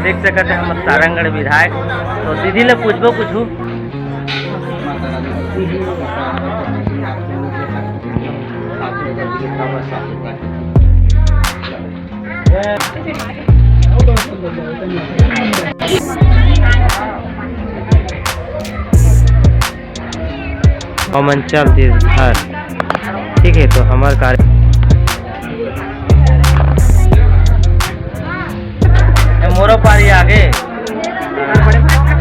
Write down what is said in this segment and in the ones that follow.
देख सकते हैं हम सारंगगढ़ विधायक। तो दीदी ले पूछबो कुछ अमंचल घर, ठीक है। तो हमारे कार्य मोरो पारी आगे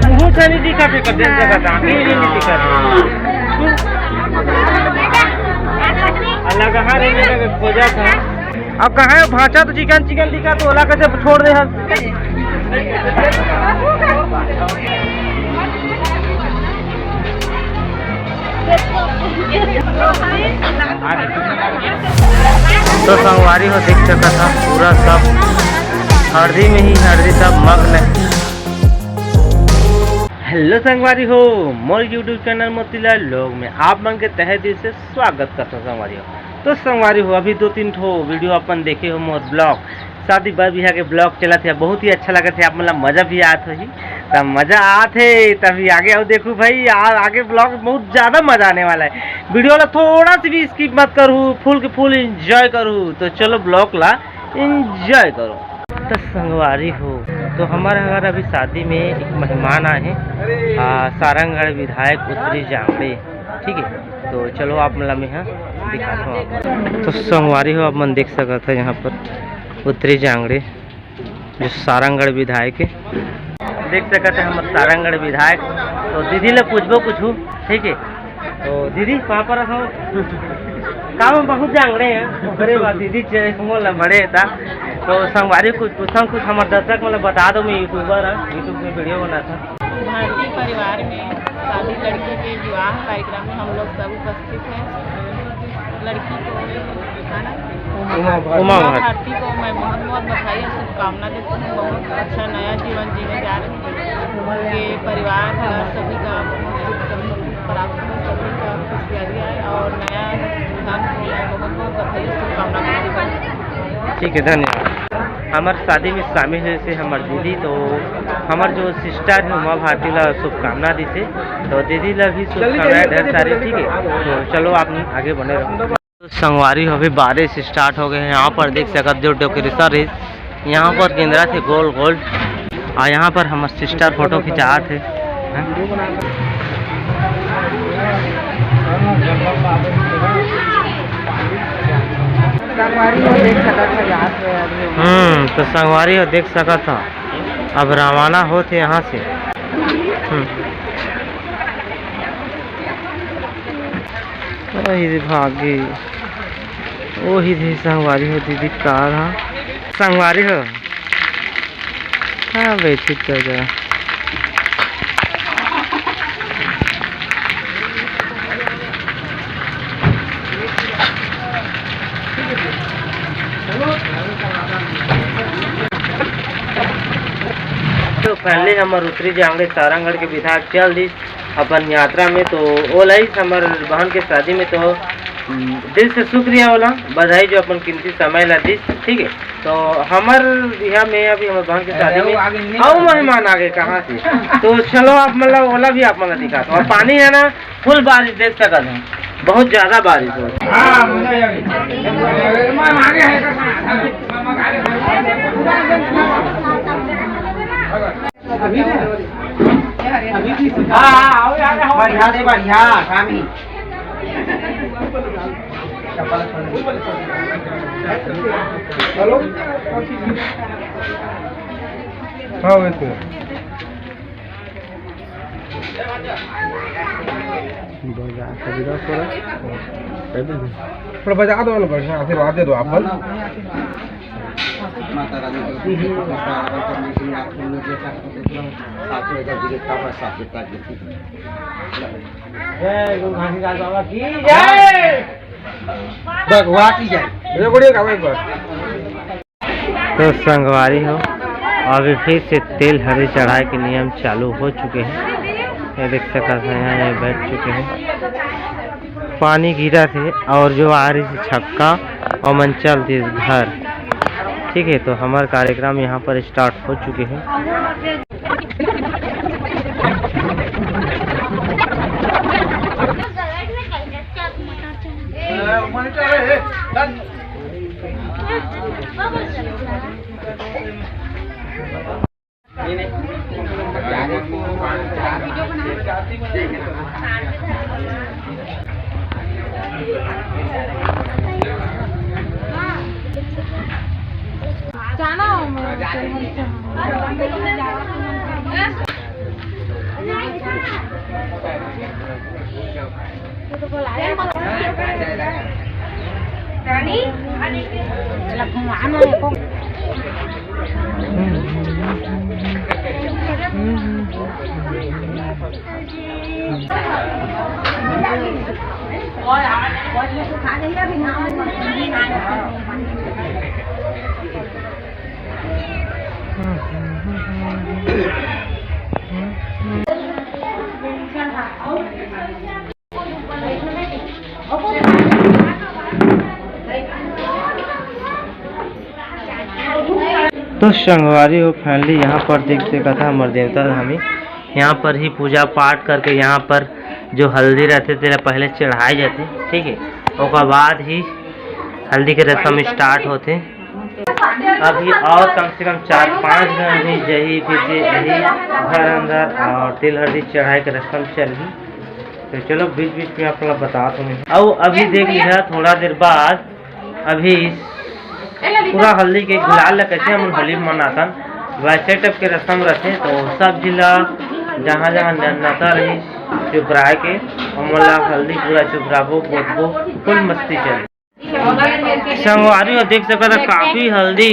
मुँह से नहीं दिखा थे कब नहीं दिखा अल्लाह कहाँ रहने लगे खोजा था। अब कहाँ है भाषा तो चिकन चिकन दिखा तो ओला कैसे छोड़ दे। तो संगवारी हो देख सकता था पूरा सब हल्दी में ही हल्दी सब मग्न है। हेलो संगवारी हो, मोर यूट्यूब चैनल मोतीलाल लोग में आप मन के तहे दिल से स्वागत करता हूँ संगवारी हो। तो संगवारी हो अभी 2-3 ठो वीडियो अपन देखे हो मोर ब्लॉग शादी बियाह के ब्लॉग चला थे, बहुत ही अच्छा लगा थे। आप मतलब मज़ा भी आते ही तब मज़ा आते तभी आगे आओ देखो भाई आगे ब्लॉग बहुत ज़्यादा मज़ा आने वाला है। वीडियो ला थोड़ा सी भी स्किप मत करूँ, फुल के फुल इंजॉय करूँ। तो चलो ब्लॉग ला इंजॉय करो। तो संगवारी हो तो हमारे घर अभी शादी में एक मेहमान आए हैं सारंगगढ़ विधायक उत्तरी जांगड़े, ठीक है। तो चलो आप मतलब मैं यहाँ दिखाता हूँ आप। तो संगवारी हो आप मन देख सकते थे यहाँ पर उत्तरी जांगड़े जो सारंगगढ़ विधायक है, देख सकते हैं हम सारंगगढ़ विधायक। तो दीदी ले पूछबो कुछ, ठीक है। तो दीदी कहाँ पर हो काम बहुत जांगड़े हैं अरे बात दीदी मोला बड़े था। तो संगवारी कुछ पूछा कुछ हमारे दर्शक मतलब बता दो, मैं यूट्यूबर है, यूट्यूब में वीडियो बना था। भारतीय परिवार में शादी लड़की के विवाह कार्यक्रम में हम लोग सब उपस्थित हैं। लड़की को उमा भारती को मैं बहुत बहुत बधाई और शुभकामना देती हूँ। बहुत अच्छा नया जीवन जीने जा रही हूँ। उनके परिवार का सभी का प्राप्त हो, सभी का खुशहाली आए और नया विधान बहुत बहुत बधाई और शुभकामना। ठीक है, धन्यवाद। हमार शादी में शामिल है से हमार दीदी, तो हमार जो सिस्टर है उमा भारती ला शुभकामना दी से। तो दीदी ला भी शुभकामनाएं ढेर सारी, ठीक है। तो चलो आप आगे बने रहो। तो संगवारी हो अभी बारिश स्टार्ट हो गए हैं। यहाँ पर देख सकते जो डेकोरेशन है यहाँ पर गेंदा थे गोल गोल और यहाँ पर हमारे सिस्टर फोटो खिंचा थे। तो संगवारी हो देख सका था अब रवाना हो थे यहाँ से। भागी वही थे संगवारी हो दीदी कार। हाँ संगवारी हो हाँ बैठी कर जा। तो पहले हमारे उत्तरी जांगड़े सारंगगढ़ के विधायक चल दी अपन यात्रा में। तो ओला ही हमारे बहन के शादी में, तो दिल से शुक्रिया ओला बधाई जो अपन कीमती समय ला दी, ठीक है। तो हमार यहाँ में अभी हमारे बहन के शादी में और मेहमान आ गए कहाँ से। तो चलो आप मतलब ओला भी आप मतलब दिखा दो। और पानी है ना फुल बारिश देख सकते हैं, बहुत ज़्यादा बारिश हो। बढ़िया स्वामी हेलो हाँ थोड़ा बजा दो बढ़िया आशीर्वाद दे दो आप। माता रानी तो संगवारी हो अभी फिर से तेल हरी चढ़ाई के नियम चालू हो चुके हैं। ये देख सकते हैं यहाँ बैठ चुके हैं। पानी गिरा थे और जो आ रही थी छक्का और मंचल थी घर, ठीक है, तो हमारा कार्यक्रम यहाँ पर स्टार्ट हो चुके हैं। तो संगवारी हो फैमिली, यहाँ पर देख सकता था हमारे देवता धामी यहाँ पर ही पूजा पाठ करके यहाँ पर जो हल्दी रहते थे पहले चढ़ाए जाते, ठीक है, उसके बाद ही हल्दी के रस्म स्टार्ट होते। अभी और कम से कम 4-5 घंटे जही फिर यही घर अंदर और तिल हल्दी चढ़ाई के रस्म चली। तो चलो बीच बीच में आप लोग बता दो। और अभी देख लिया थोड़ा देर बाद अभी पूरा हल्दी के गुलाल कैसे हम होली मनातन वैसे टाइप के रस्म रहते। तो सब जिला जहाँ जहाँ नता रही चुपराए के हमला हल्दी पूरा चुपराबो बोतबो फुल मस्ती चली। संगवारी हो देख सकता काफी हल्दी,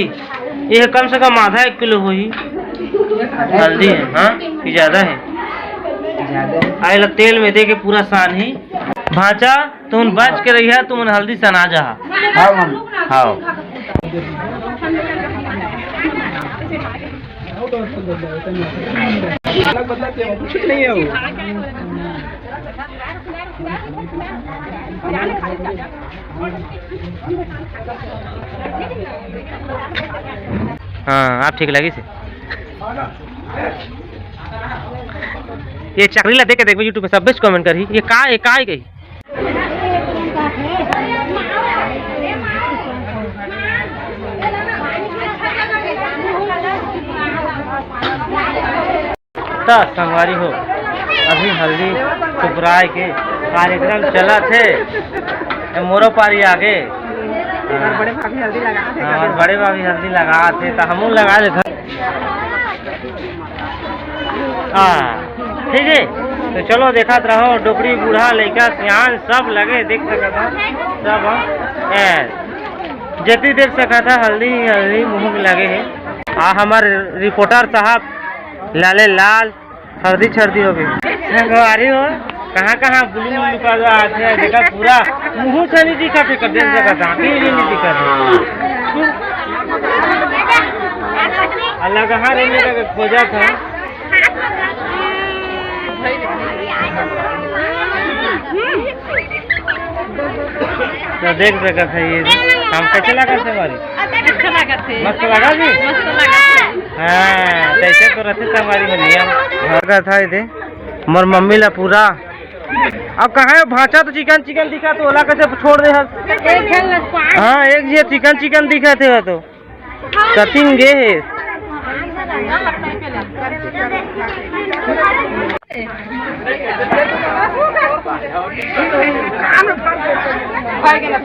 ये कम से कम आधा 1 किलो हुई हल्दी है। हाँ कि ज्यादा है, आइला तेल में दे के पूरा सान ही भाचा तुम बच के रही है, तुम हल्दी सना जा। हाँ कुछ नहीं है वो। हाँ आप ठीक लगी से ये चकरी ला देख के देखो यूट्यूब पे सब बेस्ट कमेंट करी ये का गई। संगवारी हो अभी हल्दी चुपराए के कार्यक्रम चला थे मोरो पारी आगे बड़े भाभी हल्दी लगा थे और बड़े भाभी हल्दी लगा थे तो हम लगा ले। हाँ ठीक है, तो चलो देखा रहो डोकरी बूढ़ा लड़का सियान सब लगे देख सका था सब जति देख सका था हल्दी हल्दी मुँह में लगे है। हमारे रिपोर्टर साहब लाले लाल हल्दी छर्दी हो गई। संगवारी हो कहाँ बुली लुका आते देखा पूरा मुँह से नहीं दिखा थे कर देख सकता नहीं दिखा था अल्लाह कहाँ रहने का खोजा था। तो देख सका था ये हम कैसे लगा थे हमारी मस्त लगा जी। हाँ कैसे तो रहते थे हमारी में नियम भागा था ये मोर मम्मी ला पूरा। अब कहाँ है भाचा तो चिकन चिकन दिखा तो ओला कैसे छोड़ दे। हाँ एक ये चिकन चिकन दिखा थे तो कटिंग गे है।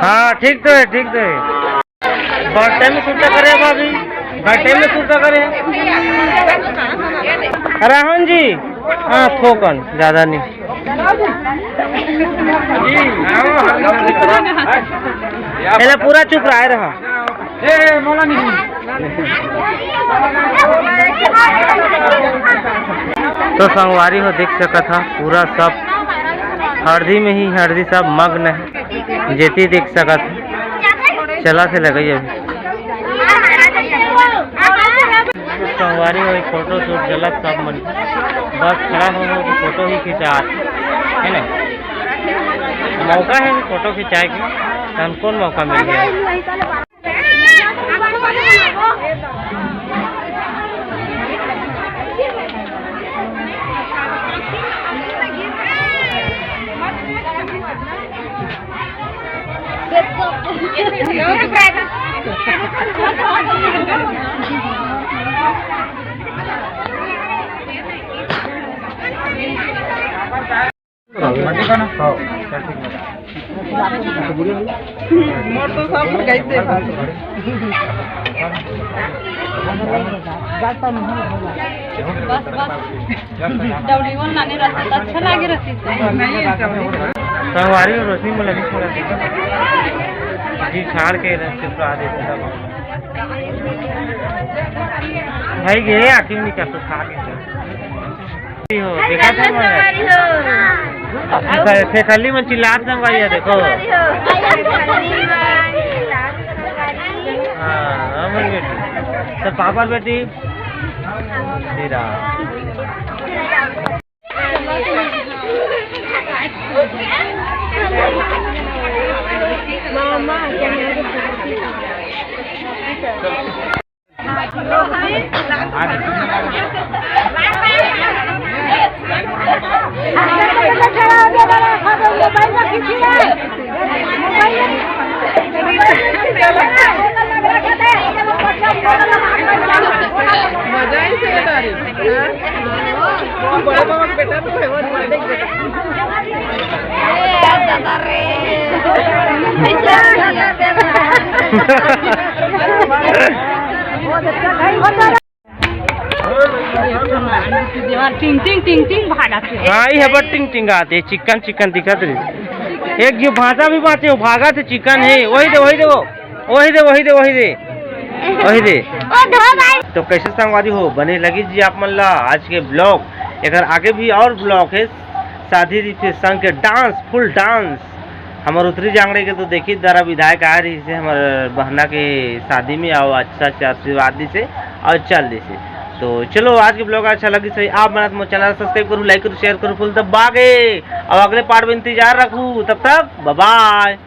हाँ ठीक तो है बर्थडे में सुनता करे भाभी बर्थडे में सुनता करे राहुल जी। हाँ थोकन ज्यादा नहीं पूरा चुप रहा तो संगवारी हो देख सका था पूरा सब हल्दी में ही हल्दी सब मग्न है जेती देख सका था चला से लगी अभी। संगवारी हो फोटो शूट जलत सब मन बस खड़ा हो तो फोटो ही खिंचा है ना मौका है फोटो खिंचाए के कौन मौका मिल गया। मोर तो सब गईते बस दौड़ी वो नानी रहती तो अच्छा लागे रहती संगवारी और रोशनी में लगी थोड़ा जी छाड़ के रस्ते पर आ देते भाई गए आखिर नहीं कर तो खा के हो देखा था फेकली में चिल्लात संगवारी है देखो हाँ अमन बेटी तो पापा बेटी तेरा मामा मजा ही से बड़े बाबा का बेटा तो है वो बड़े टिंग टिंग टिंग टिंग भागते हाँ ये बट टिंग टिंग आते चिकन चिकन दिखत रही एक जो भाषा भी बाते हो भागा थे चिकन है वही दे वही दे वो वही दे वही दे वही दे वही दे तो कैसे संगवारी हो बने लगी जी आप मल्ला आज के ब्लॉग अगर आगे भी और ब्लॉग है शादी रिसेप्शन के डांस फुल डांस हमारे उत्तरी जांगड़े के तो देखिए द्वारा विधायक आ रही से हमारे बहना के शादी में आओ अच्छा अच्छा आशीर्वाद दी से और चल दी से तो चलो आज के ब्लॉग अच्छा लगी सही आप मेरा तो चैनल सब्सक्राइब करूँ लाइक करूँ शेयर करूँ फुल दबा गए और अगले पार्ट में इंतजार रखूँ तब तक बाय बाय।